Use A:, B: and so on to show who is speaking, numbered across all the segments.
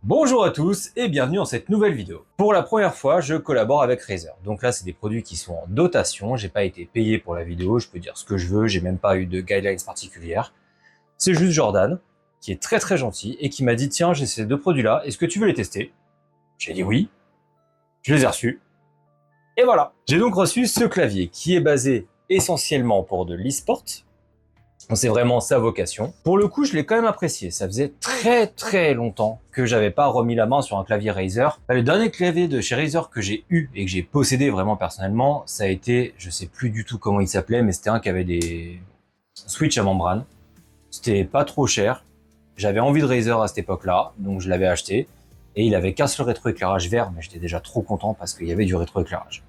A: Bonjour à tous et bienvenue dans cette nouvelle vidéo. Pour la première fois, je collabore avec Razer. Donc là, c'est des produits qui sont en dotation. J'ai pas été payé pour la vidéo. Je peux dire ce que je veux. J'ai même pas eu de guidelines particulières. C'est juste Jordan, qui est très très gentil et qui m'a dit tiens, j'ai ces deux produits-là. Est-ce que tu veux les tester? J'ai dit oui. Je les ai reçus. Et voilà. J'ai donc reçu ce clavier qui est basé essentiellement pour de l'e-sport. C'est vraiment sa vocation. Pour le coup, je l'ai quand même apprécié. Ça faisait très très longtemps que j'avais pas remis la main sur un clavier Razer. Le dernier clavier de chez Razer que j'ai eu et que j'ai possédé vraiment personnellement, ça a été, je sais plus du tout comment il s'appelait, mais c'était un qui avait des switches à membrane. C'était pas trop cher. J'avais envie de Razer à cette époque-là, donc je l'avais acheté. Et il avait qu'un seul rétroéclairage vert, mais j'étais déjà trop content parce qu'il y avait du rétroéclairage.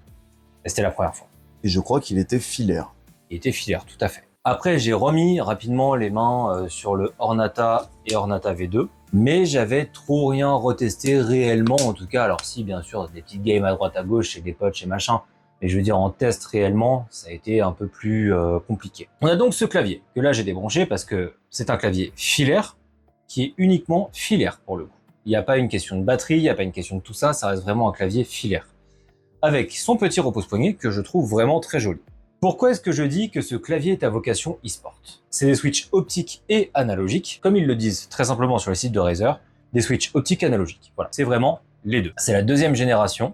A: Et c'était la première fois.
B: Et je crois qu'il était filaire.
A: Il était filaire, tout à fait. Après, j'ai remis rapidement les mains sur le Ornata et Ornata V2, mais j'avais trop rien retesté réellement, en tout cas. Alors si, bien sûr, des petites games à droite à gauche chez des potes, chez machin, mais je veux dire, en test réellement, ça a été un peu plus compliqué. On a donc ce clavier, que là j'ai débranché parce que c'est un clavier filaire, qui est uniquement filaire pour le coup. Il n'y a pas une question de batterie, il n'y a pas une question de tout ça, ça reste vraiment un clavier filaire. Avec son petit repose-poignet que je trouve vraiment très joli. Pourquoi est-ce que je dis que ce clavier est à vocation e-sport? C'est des switches optiques et analogiques, comme ils le disent très simplement sur le site de Razer, des switches optiques analogiques. Voilà, c'est vraiment les deux. C'est la deuxième génération.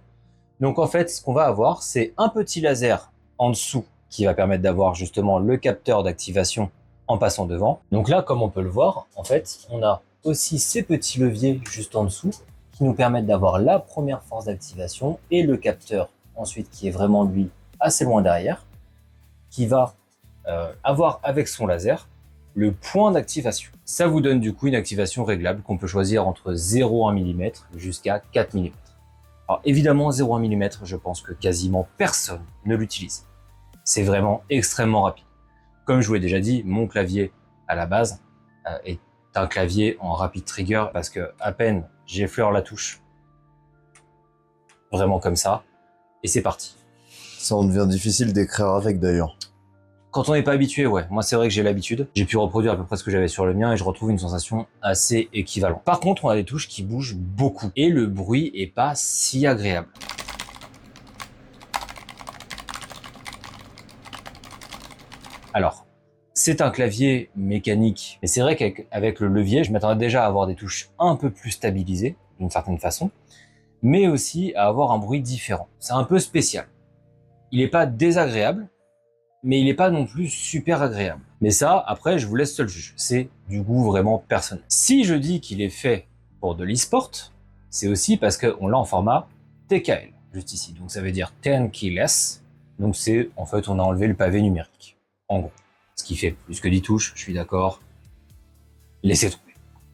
A: Donc en fait, ce qu'on va avoir, c'est un petit laser en dessous qui va permettre d'avoir justement le capteur d'activation en passant devant. Donc là, comme on peut le voir, en fait, on a aussi ces petits leviers juste en dessous qui nous permettent d'avoir la première force d'activation et le capteur ensuite qui est vraiment lui assez loin derrière, qui va avoir avec son laser le point d'activation. Ça vous donne du coup une activation réglable qu'on peut choisir entre 0,1 mm jusqu'à 4 mm. Alors évidemment 0,1 mm, je pense que quasiment personne ne l'utilise. C'est vraiment extrêmement rapide. Comme je vous l'ai déjà dit, mon clavier à la base est un clavier en rapid trigger parce que à peine j'effleure la touche, vraiment comme ça, et c'est parti.
B: Ça en devient difficile d'écrire avec d'ailleurs.
A: Quand on n'est pas habitué, ouais. Moi, c'est vrai que j'ai l'habitude. J'ai pu reproduire à peu près ce que j'avais sur le mien et je retrouve une sensation assez équivalente. Par contre, on a des touches qui bougent beaucoup et le bruit est pas si agréable. Alors, c'est un clavier mécanique, mais c'est vrai qu'avec le levier, je m'attendais déjà à avoir des touches un peu plus stabilisées, d'une certaine façon, mais aussi à avoir un bruit différent. C'est un peu spécial. Il n'est pas désagréable, mais il n'est pas non plus super agréable. Mais ça, après, je vous laisse seul juge. C'est du goût vraiment personnel. Si je dis qu'il est fait pour de l'e-sport, c'est aussi parce qu'on l'a en format TKL, juste ici. Donc ça veut dire 10 keyless. Donc c'est, en fait, on a enlevé le pavé numérique. En gros. Ce qui fait plus que 10 touches, je suis d'accord. Laissez tomber.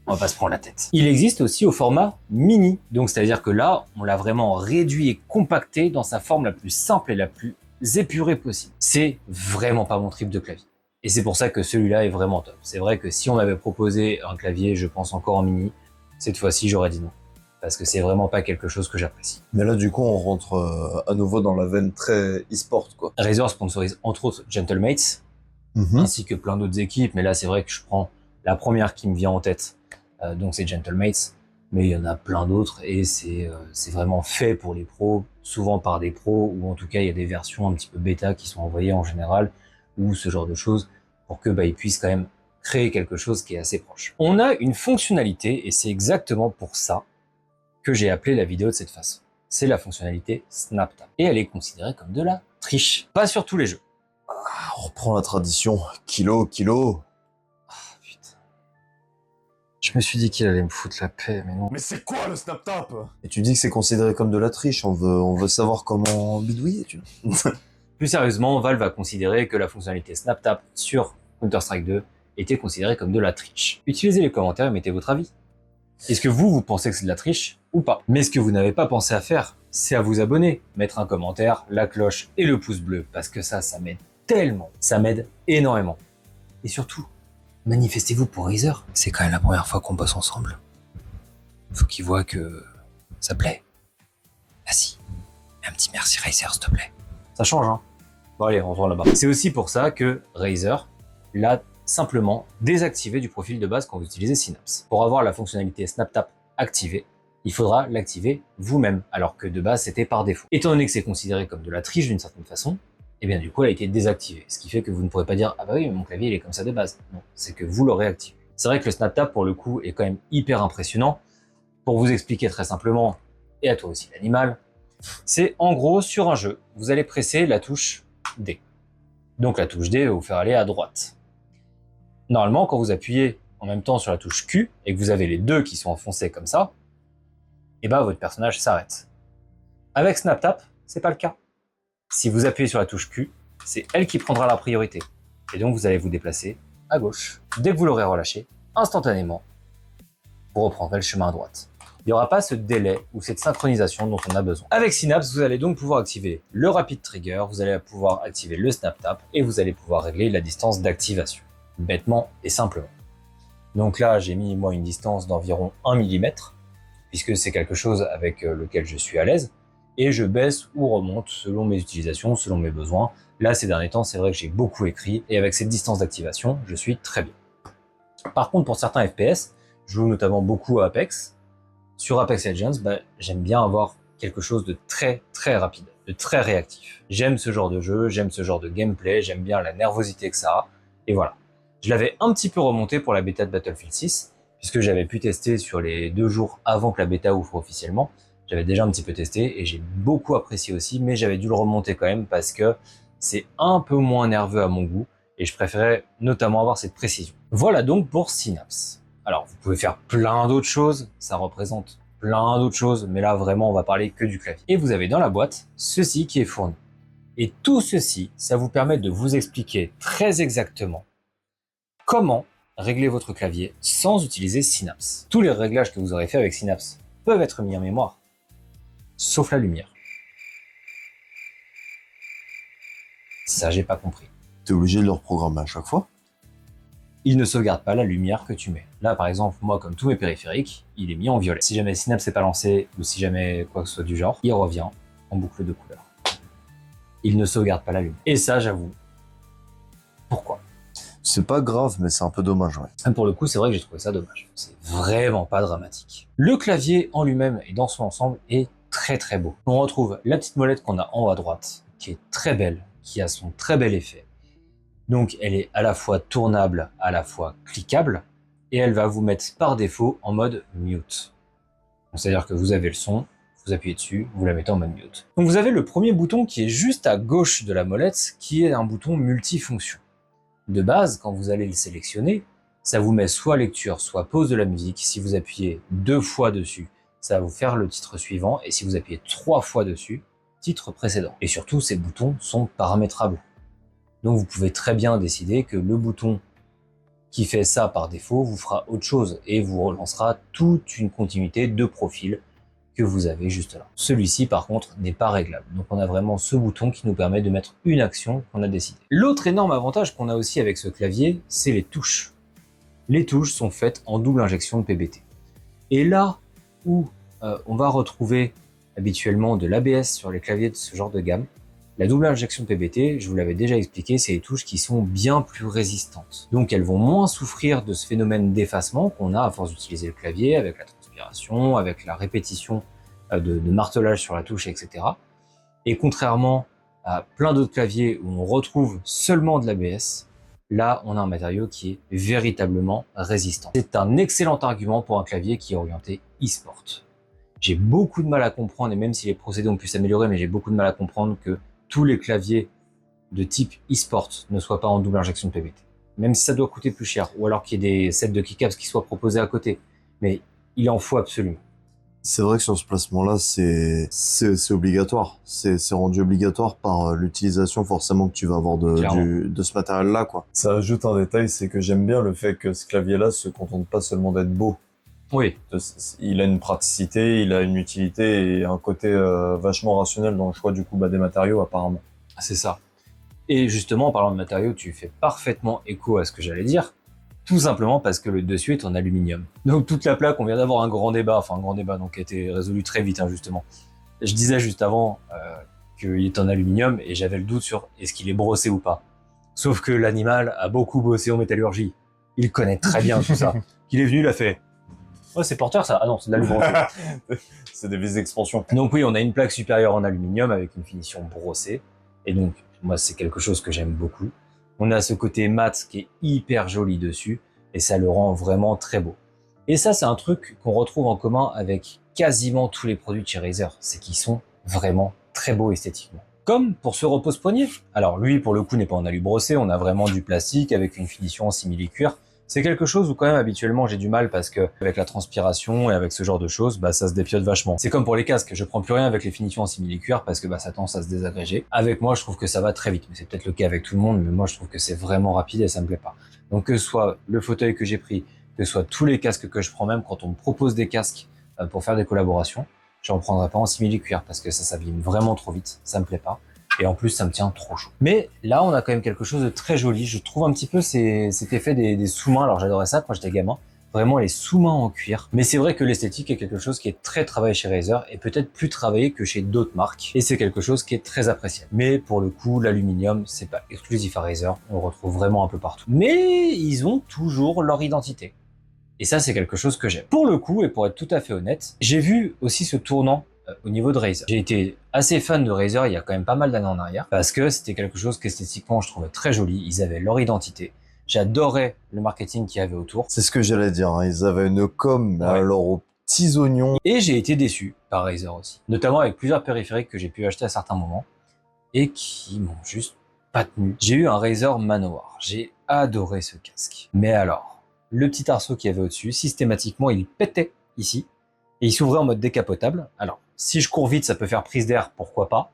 A: On va pas se prendre la tête. Il existe aussi au format mini. Donc c'est-à-dire que là, on l'a vraiment réduit et compacté dans sa forme la plus simple et la plus épuré possible. C'est vraiment pas mon trip de clavier. Et c'est pour ça que celui-là est vraiment top. C'est vrai que si on m'avait proposé un clavier, je pense encore en mini, cette fois-ci j'aurais dit non. Parce que c'est vraiment pas quelque chose que j'apprécie.
B: Mais là du coup on rentre à nouveau dans la veine très e-sport quoi.
A: Razer sponsorise entre autres Gentlemates, ainsi que plein d'autres équipes, mais là c'est vrai que je prends la première qui me vient en tête, donc c'est Gentlemates, mais il y en a plein d'autres et c'est vraiment fait pour les pros, souvent par des pros, ou en tout cas il y a des versions un petit peu bêta qui sont envoyées en général, ou ce genre de choses, pour que ils puissent quand même créer quelque chose qui est assez proche. On a une fonctionnalité, et c'est exactement pour ça que j'ai appelé la vidéo de cette façon. C'est la fonctionnalité SnapTap. Et elle est considérée comme de la triche. Pas sur tous les jeux.
B: On reprend la tradition. Kilo.
A: Putain. Je me suis dit qu'il allait me foutre la paix, mais non.
B: Mais c'est quoi le SnapTap? Et tu dis que c'est considéré comme de la triche, on veut savoir comment bidouiller, tu vois.
A: Plus sérieusement, Valve a considéré que la fonctionnalité SnapTap sur Counter-Strike 2 était considérée comme de la triche. Utilisez les commentaires et mettez votre avis. Est-ce que vous pensez que c'est de la triche ou pas? Mais ce que vous n'avez pas pensé à faire, c'est à vous abonner, mettre un commentaire, la cloche et le pouce bleu, parce que ça m'aide tellement, ça m'aide énormément. Et surtout, manifestez-vous pour Razer. C'est quand même la première fois qu'on bosse ensemble. Faut qu'ils voient que ça plaît. Vas-y, un petit merci Razer, s'il te plaît. Ça change, hein. Bon allez, on retourne là-bas. C'est aussi pour ça que Razer l'a simplement désactivé du profil de base quand vous utilisez Synapse. Pour avoir la fonctionnalité SnapTap activée, il faudra l'activer vous-même, alors que de base c'était par défaut. Étant donné que c'est considéré comme de la triche d'une certaine façon, et bien du coup elle a été désactivée, ce qui fait que vous ne pourrez pas dire ah bah oui mais mon clavier il est comme ça de base. Non, c'est que vous l'aurez activé. C'est vrai que le SnapTap pour le coup est quand même hyper impressionnant. Pour vous expliquer très simplement, et à toi aussi l'animal, c'est en gros sur un jeu, vous allez presser la touche D. Donc la touche D va vous faire aller à droite. Normalement quand vous appuyez en même temps sur la touche Q et que vous avez les deux qui sont enfoncés comme ça, et ben votre personnage s'arrête. Avec SnapTap, c'est pas le cas. Si vous appuyez sur la touche Q, c'est elle qui prendra la priorité. Et donc vous allez vous déplacer à gauche. Dès que vous l'aurez relâché, instantanément, vous reprendrez le chemin à droite. Il n'y aura pas ce délai ou cette synchronisation dont on a besoin. Avec Synapse, vous allez donc pouvoir activer le Rapid Trigger, vous allez pouvoir activer le SnapTap et vous allez pouvoir régler la distance d'activation, bêtement et simplement. Donc là, j'ai mis moi une distance d'environ 1 mm, puisque c'est quelque chose avec lequel je suis à l'aise, et je baisse ou remonte selon mes utilisations, selon mes besoins. Là, ces derniers temps, c'est vrai que j'ai beaucoup écrit, et avec cette distance d'activation, je suis très bien. Par contre, pour certains FPS, je joue notamment beaucoup à Apex. Sur Apex Legends, j'aime bien avoir quelque chose de très très rapide, de très réactif. J'aime ce genre de jeu, j'aime ce genre de gameplay, j'aime bien la nervosité que ça a, et voilà. Je l'avais un petit peu remonté pour la bêta de Battlefield 6, puisque j'avais pu tester sur les 2 jours avant que la bêta ouvre officiellement. J'avais déjà un petit peu testé, et j'ai beaucoup apprécié aussi, mais j'avais dû le remonter quand même, parce que c'est un peu moins nerveux à mon goût, et je préférais notamment avoir cette précision. Voilà donc pour Synapse. Alors, vous pouvez faire plein d'autres choses, ça représente plein d'autres choses, mais là, vraiment, on va parler que du clavier. Et vous avez dans la boîte ceci qui est fourni. Et tout ceci, ça vous permet de vous expliquer très exactement comment régler votre clavier sans utiliser Synapse. Tous les réglages que vous aurez fait avec Synapse peuvent être mis en mémoire, sauf la lumière. Ça, j'ai pas compris.
B: T'es obligé de le reprogrammer à chaque fois?
A: Il ne sauvegarde pas la lumière que tu mets. Là, par exemple, moi, comme tous mes périphériques, il est mis en violet. Si jamais Synapse n'est pas lancé, ou si jamais quoi que ce soit du genre, il revient en boucle de couleur. Il ne sauvegarde pas la lumière. Et ça, j'avoue. Pourquoi?
B: C'est pas grave, mais c'est un peu dommage, ouais.
A: Pour le coup, c'est vrai que j'ai trouvé ça dommage. C'est vraiment pas dramatique. Le clavier en lui-même et dans son ensemble est très très beau. On retrouve la petite molette qu'on a en haut à droite, qui est très belle, qui a son très bel effet. Donc elle est à la fois tournable, à la fois cliquable, et elle va vous mettre par défaut en mode mute. C'est-à-dire que vous avez le son, vous appuyez dessus, vous la mettez en mode mute. Donc vous avez le premier bouton qui est juste à gauche de la molette, qui est un bouton multifonction. De base, quand vous allez le sélectionner, ça vous met soit lecture, soit pause de la musique. Si vous appuyez 2 fois dessus, ça va vous faire le titre suivant, et si vous appuyez 3 fois dessus, titre précédent. Et surtout, ces boutons sont paramétrables. Donc vous pouvez très bien décider que le bouton qui fait ça par défaut vous fera autre chose et vous relancera toute une continuité de profils que vous avez juste là. Celui-ci par contre n'est pas réglable. Donc on a vraiment ce bouton qui nous permet de mettre une action qu'on a décidée. L'autre énorme avantage qu'on a aussi avec ce clavier, c'est les touches. Les touches sont faites en double injection de PBT. Et là où on va retrouver habituellement de l'ABS sur les claviers de ce genre de gamme, la double injection de PBT, je vous l'avais déjà expliqué, c'est des touches qui sont bien plus résistantes. Donc elles vont moins souffrir de ce phénomène d'effacement qu'on a à force d'utiliser le clavier, avec la transpiration, avec la répétition de martelage sur la touche, etc. Et contrairement à plein d'autres claviers où on retrouve seulement de l'ABS, là on a un matériau qui est véritablement résistant. C'est un excellent argument pour un clavier qui est orienté e-sport. J'ai beaucoup de mal à comprendre, et même si les procédés ont pu s'améliorer, mais j'ai beaucoup de mal à comprendre que tous les claviers de type e-sport ne soient pas en double injection de PBT. Même si ça doit coûter plus cher, ou alors qu'il y ait des sets de keycaps qui soient proposés à côté. Mais il en faut absolument.
B: C'est vrai que sur ce placement-là, c'est obligatoire. C'est rendu obligatoire par l'utilisation forcément que tu vas avoir de ce matériel-là, quoi. Ça ajoute un détail, c'est que j'aime bien le fait que ce clavier-là se contente pas seulement d'être beau.
A: Oui.
B: Il a une praticité, il a une utilité et un côté vachement rationnel dans le choix du coup des matériaux apparemment.
A: C'est ça. Et justement, en parlant de matériaux, tu fais parfaitement écho à ce que j'allais dire, tout simplement parce que le dessus est en aluminium. Donc toute la plaque, on vient d'avoir un grand débat donc qui a été résolu très vite justement. Je disais juste avant qu'il est en aluminium et j'avais le doute sur est-ce qu'il est brossé ou pas. Sauf que l'animal a beaucoup bossé en métallurgie. Il connaît très bien tout ça. Il est venu, il a fait Ouais, c'est porteur ça. Ah non, c'est de l'alu brossé.
B: C'est des vis d'expansion.
A: Donc oui, on a une plaque supérieure en aluminium avec une finition brossée. Et donc, moi, c'est quelque chose que j'aime beaucoup. On a ce côté mat qui est hyper joli dessus et ça le rend vraiment très beau. Et ça, c'est un truc qu'on retrouve en commun avec quasiment tous les produits de chez Razer. C'est qu'ils sont vraiment très beaux esthétiquement. Comme pour ce repose-poignet. Alors lui, pour le coup, n'est pas en alu brossé. On a vraiment du plastique avec une finition en simili-cuir. C'est quelque chose où quand même habituellement j'ai du mal parce que avec la transpiration et avec ce genre de choses, bah ça se dépiote vachement. C'est comme pour les casques, je prends plus rien avec les finitions en simili-cuir parce que bah ça tend à se désagréger. Avec moi, je trouve que ça va très vite, mais c'est peut-être le cas avec tout le monde, mais moi je trouve que c'est vraiment rapide et ça me plaît pas. Donc que ce soit le fauteuil que j'ai pris, que ce soit tous les casques que je prends, même quand on me propose des casques pour faire des collaborations, je n'en prendrai pas en simili-cuir parce que ça s'abîme vraiment trop vite, ça me plaît pas. Et en plus, ça me tient trop chaud. Mais là, on a quand même quelque chose de très joli. Je trouve un petit peu cet effet des sous-mains. Alors, j'adorais ça quand j'étais gamin. Vraiment les sous-mains en cuir. Mais c'est vrai que l'esthétique est quelque chose qui est très travaillé chez Razer et peut-être plus travaillé que chez d'autres marques. Et c'est quelque chose qui est très apprécié. Mais pour le coup, l'aluminium, c'est pas exclusif à Razer. On le retrouve vraiment un peu partout. Mais ils ont toujours leur identité. Et ça, c'est quelque chose que j'aime. Pour le coup, et pour être tout à fait honnête, j'ai vu aussi ce tournant au niveau de Razer. J'ai été assez fan de Razer il y a quand même pas mal d'années en arrière parce que c'était quelque chose qu'esthétiquement je trouvais très joli. Ils avaient leur identité. J'adorais le marketing qu'il y avait autour.
B: C'est ce que j'allais dire, hein. Ils avaient une com, mais
A: Ouais.
B: alors aux petits oignons.
A: Et j'ai été déçu par Razer aussi. Notamment avec plusieurs périphériques que j'ai pu acheter à certains moments et qui m'ont juste pas tenu. J'ai eu un Razer Manowar. J'ai adoré ce casque. Mais alors, le petit arceau qu'il y avait au-dessus, systématiquement, il pétait ici. Et il s'ouvrait en mode décapotable. Alors, si je cours vite, ça peut faire prise d'air, pourquoi pas.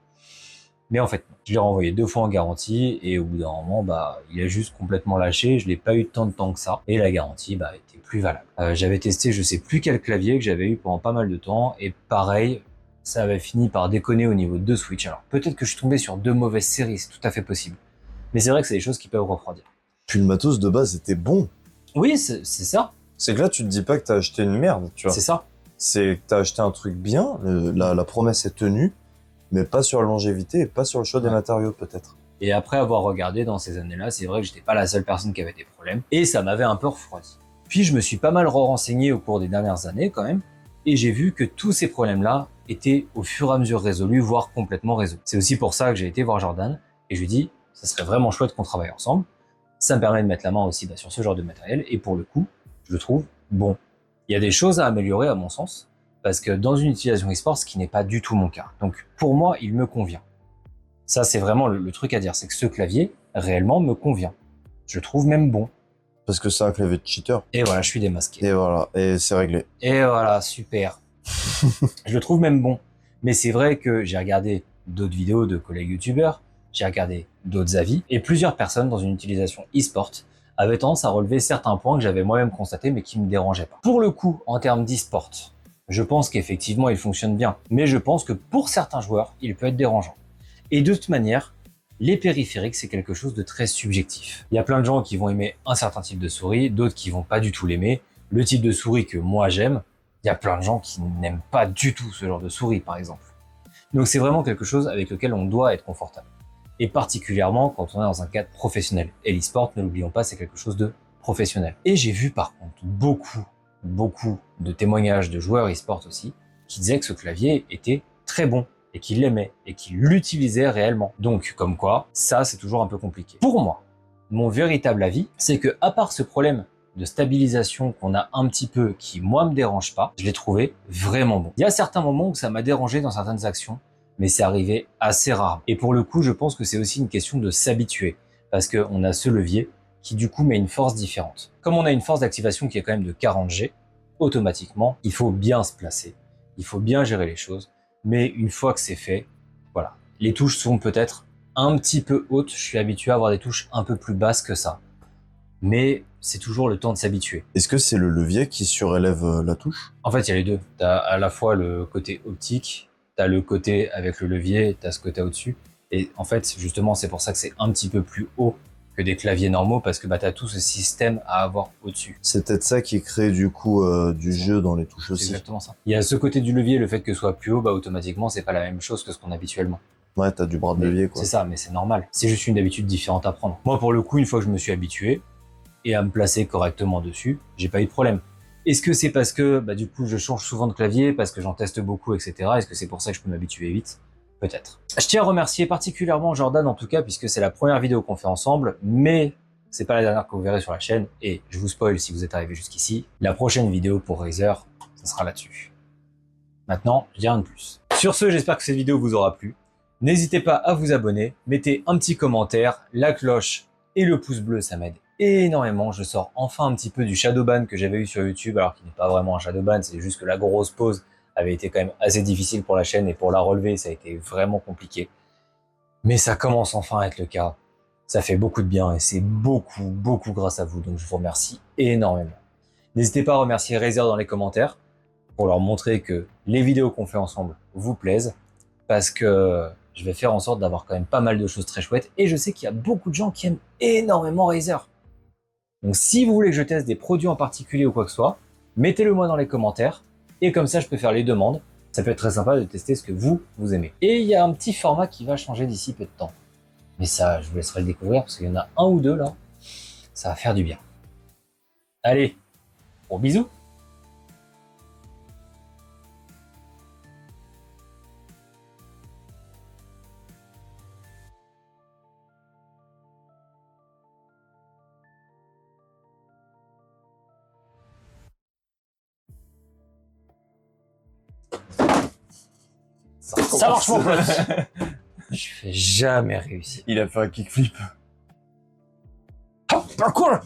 A: Mais en fait, non. Je l'ai renvoyé 2 fois en garantie et au bout d'un moment, bah, il a juste complètement lâché. Je l'ai pas eu tant de temps que ça. Et la garantie, bah, était plus valable. J'avais testé, je sais plus quel clavier que j'avais eu pendant pas mal de temps. Et pareil, ça avait fini par déconner au niveau de Switch. Alors, peut-être que je suis tombé sur 2 mauvaises séries, c'est tout à fait possible. Mais c'est vrai que c'est des choses qui peuvent refroidir.
B: Puis le matos de base était bon.
A: Oui, c'est ça.
B: C'est que là, tu te dis pas que t'as acheté une merde, tu vois.
A: C'est ça.
B: C'est que t'as acheté un truc bien, la promesse est tenue, mais pas sur la longévité et pas sur le choix des matériaux peut-être.
A: Et après avoir regardé dans ces années-là, c'est vrai que j'étais pas la seule personne qui avait des problèmes. Et ça m'avait un peu refroidi. Puis je me suis pas mal renseigné au cours des dernières années quand même. Et j'ai vu que tous ces problèmes-là étaient au fur et à mesure résolus, voire complètement résolus. C'est aussi pour ça que j'ai été voir Jordan. Et je lui ai dit, ça serait vraiment chouette qu'on travaille ensemble. Ça me permet de mettre la main aussi sur ce genre de matériel. Et pour le coup, je le trouve bon. Il y a des choses à améliorer à mon sens. Parce que dans une utilisation e-sport, ce qui n'est pas du tout mon cas. Donc pour moi, il me convient. Ça, c'est vraiment le truc à dire. C'est que ce clavier, réellement, me convient. Je le trouve même bon.
B: Parce que c'est un clavier de cheater.
A: Et voilà, je suis démasqué.
B: Et voilà, et c'est réglé.
A: Et voilà, super. Je le trouve même bon. Mais c'est vrai que j'ai regardé d'autres vidéos de collègues youtubeurs, j'ai regardé d'autres avis, et plusieurs personnes dans une utilisation e-sport avaient tendance à relever certains points que j'avais moi-même constatés mais qui me dérangeaient pas. Pour le coup, en termes d'e-sport, je pense qu'effectivement il fonctionne bien, mais je pense que pour certains joueurs, il peut être dérangeant. Et de toute manière, les périphériques, c'est quelque chose de très subjectif. Il y a plein de gens qui vont aimer un certain type de souris, d'autres qui vont pas du tout l'aimer. Le type de souris que moi j'aime, il y a plein de gens qui n'aiment pas du tout ce genre de souris, par exemple. Donc c'est vraiment quelque chose avec lequel on doit être confortable. Et particulièrement quand on est dans un cadre professionnel. Et l'e-sport, ne l'oublions pas, c'est quelque chose de professionnel. Et j'ai vu par contre beaucoup de témoignages de joueurs e-sport aussi, qui disaient que ce clavier était très bon, et qu'il l'aimait, et qu'il l'utilisait réellement. Donc, comme quoi, ça c'est toujours un peu compliqué. Pour moi, mon véritable avis, c'est que à part ce problème de stabilisation qu'on a un petit peu, qui moi me dérange pas, je l'ai trouvé vraiment bon. Il y a certains moments où ça m'a dérangé dans certaines actions, mais c'est arrivé assez rare. Et pour le coup, je pense que c'est aussi une question de s'habituer, parce qu'on a ce levier qui du coup met une force différente. Comme on a une force d'activation qui est quand même de 40 G, automatiquement, il faut bien se placer, il faut bien gérer les choses, mais une fois que c'est fait, voilà. Les touches sont peut-être un petit peu hautes, je suis habitué à avoir des touches un peu plus basses que ça. Mais c'est toujours le temps de s'habituer.
B: Est-ce que c'est le levier qui surélève la touche?
A: En fait, il y a les deux. T'as à la fois le côté optique, t'as le côté avec le levier, t'as ce que t'as au-dessus. Et en fait, justement, c'est pour ça que c'est un petit peu plus haut que des claviers normaux, parce que t'as tout ce système à avoir au-dessus.
B: C'est peut-être ça qui crée du coup du jeu dans les touches aussi.
A: C'est exactement ça. Il y a ce côté du levier, le fait que ce soit plus haut, automatiquement, c'est pas la même chose que ce qu'on a habituellement.
B: Ouais, t'as du bras de levier, quoi.
A: C'est ça, mais c'est normal. C'est juste une habitude différente à prendre. Moi, pour le coup, une fois que je me suis habitué et à me placer correctement dessus, j'ai pas eu de problème. Est-ce que c'est parce que du coup je change souvent de clavier, parce que j'en teste beaucoup, etc. Est-ce que c'est pour ça que je peux m'habituer vite? Peut-être. Je tiens à remercier particulièrement Jordan en tout cas, puisque c'est la première vidéo qu'on fait ensemble, mais c'est pas la dernière que vous verrez sur la chaîne, et je vous spoil si vous êtes arrivé jusqu'ici, la prochaine vidéo pour Razer, ça sera là-dessus. Maintenant, je dis rien de plus. Sur ce, j'espère que cette vidéo vous aura plu. N'hésitez pas à vous abonner, mettez un petit commentaire, la cloche et le pouce bleu, ça m'aide énormément. Je sors enfin un petit peu du shadowban que j'avais eu sur YouTube, alors qu'il n'est pas vraiment un shadowban, c'est juste que la grosse pause avait été quand même assez difficile pour la chaîne, et pour la relever, ça a été vraiment compliqué. Mais ça commence enfin à être le cas. Ça fait beaucoup de bien, et c'est beaucoup grâce à vous, donc je vous remercie énormément. N'hésitez pas à remercier Razer dans les commentaires, pour leur montrer que les vidéos qu'on fait ensemble vous plaisent, parce que je vais faire en sorte d'avoir quand même pas mal de choses très chouettes, et je sais qu'il y a beaucoup de gens qui aiment énormément Razer. Donc si vous voulez que je teste des produits en particulier ou quoi que ce soit, mettez-le moi dans les commentaires, et comme ça je peux faire les demandes. Ça peut être très sympa de tester ce que vous aimez. Et il y a un petit format qui va changer d'ici peu de temps. Mais ça, je vous laisserai le découvrir, parce qu'il y en a un ou deux là, ça va faire du bien. Allez, gros bisous. Ça marche mon pote. Je fais jamais réussir.
B: Il a fait un kickflip.
A: Parcours.